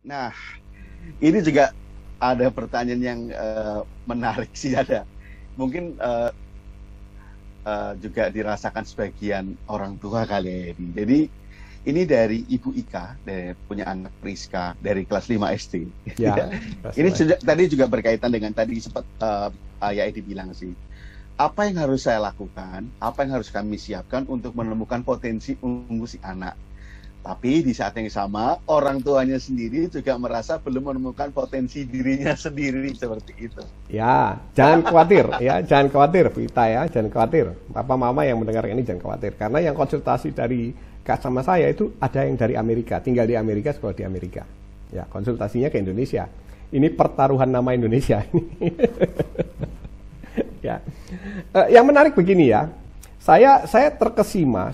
Nah, ini juga ada pertanyaan yang menarik sih ada. Mungkin juga dirasakan sebagian orang tua kali ya ini. Jadi ini dari Ibu Ika, dari punya anak Priska dari kelas 5 SD. Ya, Ini tadi juga berkaitan dengan tadi sempat Ayah Edi bilang sih. Apa yang harus saya lakukan? Apa yang harus kami siapkan untuk menemukan potensi ungu si anak? Tapi di saat yang sama, orang tuanya sendiri juga merasa belum menemukan potensi dirinya sendiri seperti itu. ya, jangan khawatir ya, jangan khawatir Vita ya, jangan khawatir. Papa Mama yang mendengar ini jangan khawatir karena yang konsultasi dari Kak sama saya itu ada yang dari Amerika, tinggal di Amerika, sekolah di Amerika. Ya, konsultasinya ke Indonesia. Ini pertaruhan nama Indonesia ini. Ya. Yang menarik begini ya. Saya terkesima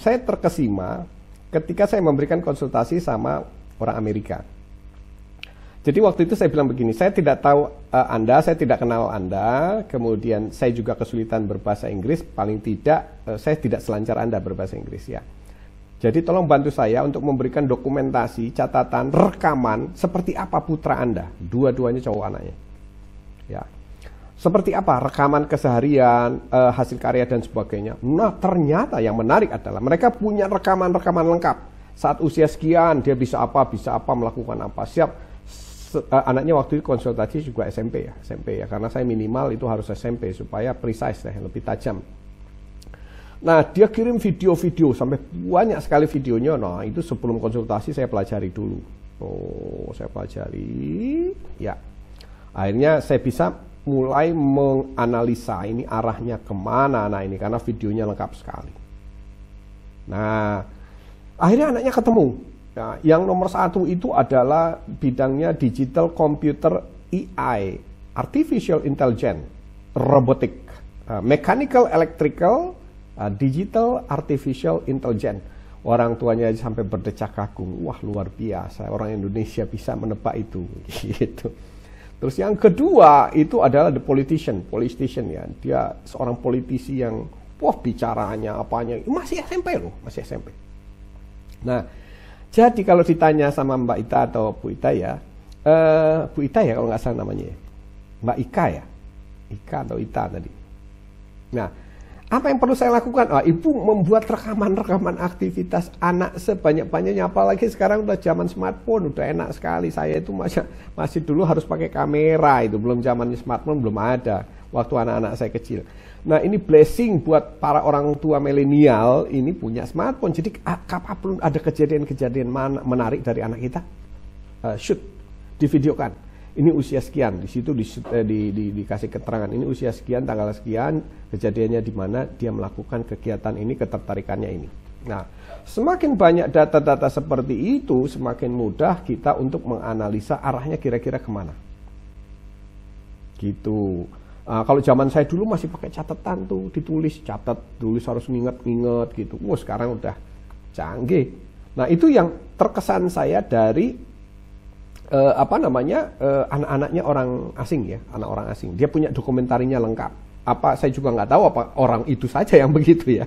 ketika saya memberikan konsultasi sama orang Amerika. Jadi waktu itu saya bilang begini, saya tidak tahu Anda, saya tidak kenal Anda, kemudian saya juga kesulitan berbahasa Inggris, paling tidak saya tidak selancar Anda berbahasa Inggris ya. Jadi tolong bantu saya untuk memberikan dokumentasi, catatan, rekaman seperti apa putra Anda, dua-duanya cowok anaknya. Ya. Seperti apa rekaman keseharian, hasil karya dan sebagainya. Nah, ternyata yang menarik adalah mereka punya rekaman-rekaman lengkap. Saat usia sekian dia bisa apa melakukan apa. Siap. Anaknya waktu itu konsultasi juga SMP ya, karena saya minimal itu harus SMP supaya precise ya, lebih tajam. Nah, dia kirim video-video sampai banyak sekali videonya. Nah, itu sebelum konsultasi saya pelajari dulu. Oh, saya pelajari. Ya. Akhirnya saya bisa mulai menganalisa ini arahnya kemana. Nah, ini karena videonya lengkap sekali. Nah, akhirnya anaknya ketemu. Nah, yang nomor satu itu adalah bidangnya digital computer AI, artificial intelligence, robotic, mechanical electrical, digital artificial intelligence. Orang tuanya sampai berdecak kagum. Wah, luar biasa. Orang Indonesia bisa menebak itu. Gitu. Terus yang kedua itu adalah the politician ya. Dia seorang politisi yang wah bicaranya apanya masih SMP loh, masih SMP. Nah, jadi kalau ditanya sama Mbak Ita atau Bu Ita ya, Bu Ita ya kalau nggak salah namanya, Mbak Ika ya, Ika atau Ita tadi. Nah, apa yang perlu saya lakukan? Ibu membuat rekaman-rekaman aktivitas anak sebanyak-banyaknya. Apalagi sekarang udah zaman smartphone, udah enak sekali. Saya itu masih dulu harus pakai kamera, itu belum zamannya smartphone, belum ada waktu anak-anak saya kecil. Nah, ini blessing buat para orang tua milenial ini punya smartphone. Jadi kapanpun ada kejadian-kejadian menarik dari anak kita, shoot, divideokan. Ini usia sekian, di situ dikasih keterangan ini usia sekian, tanggal sekian, kejadiannya di mana dia melakukan kegiatan ini, ketertarikannya ini. Nah, semakin banyak data-data seperti itu, semakin mudah kita untuk menganalisa arahnya kira-kira kemana. Gitu. Kalau zaman saya dulu masih pakai catatan tuh, ditulis, tulis harus nginget-nginget gitu. Wah, sekarang udah canggih. Nah, itu yang terkesan saya dari anak-anaknya orang asing ya, anak orang asing. Dia punya dokumentarinya lengkap. Saya juga nggak tahu apa orang itu saja yang begitu ya,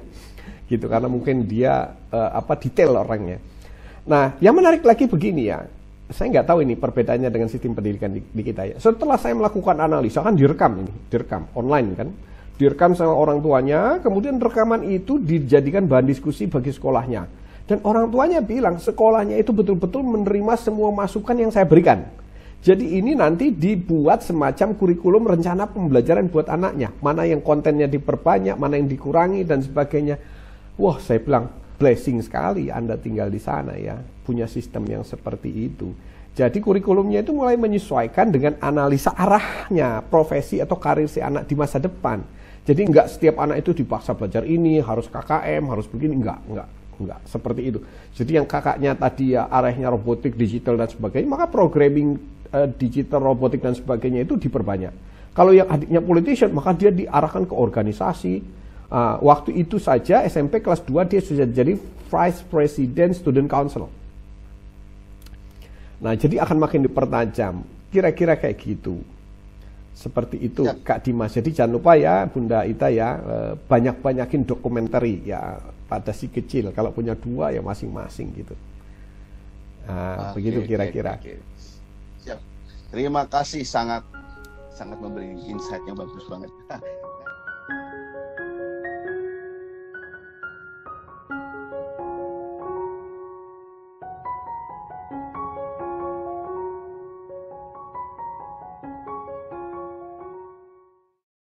gitu karena mungkin dia detail orangnya. Nah, yang menarik lagi begini ya, saya nggak tahu ini perbedaannya dengan sistem pendidikan di kita ya. Setelah saya melakukan analisa kan direkam online kan, direkam sama orang tuanya, kemudian rekaman itu dijadikan bahan diskusi bagi sekolahnya. Dan orang tuanya bilang sekolahnya itu betul-betul menerima semua masukan yang saya berikan. Jadi ini nanti dibuat semacam kurikulum rencana pembelajaran buat anaknya. Mana yang kontennya diperbanyak, mana yang dikurangi dan sebagainya. Wah, saya bilang blessing sekali Anda tinggal di sana ya. Punya sistem yang seperti itu. Jadi kurikulumnya itu mulai menyesuaikan dengan analisa arahnya profesi atau karir si anak di masa depan. Jadi enggak setiap anak itu dipaksa belajar ini, harus KKM, harus begini, enggak seperti itu. Jadi yang kakaknya tadi ya arahnya robotik, digital dan sebagainya, maka programming digital, robotik dan sebagainya itu diperbanyak. Kalau yang adiknya politician, maka dia diarahkan ke organisasi. Waktu itu saja SMP kelas 2 dia sudah jadi Vice President Student Council. Nah, jadi akan makin dipertajam. Kira-kira kayak gitu. Seperti itu ya. Kak Dimas. Jadi jangan lupa ya Bunda Ita ya, banyak-banyakin dokumentari ya pada si kecil. Kalau punya 2 ya masing-masing gitu. Nah, begitu kira-kira. Terima kasih, sangat sangat memberi insight yang bagus banget.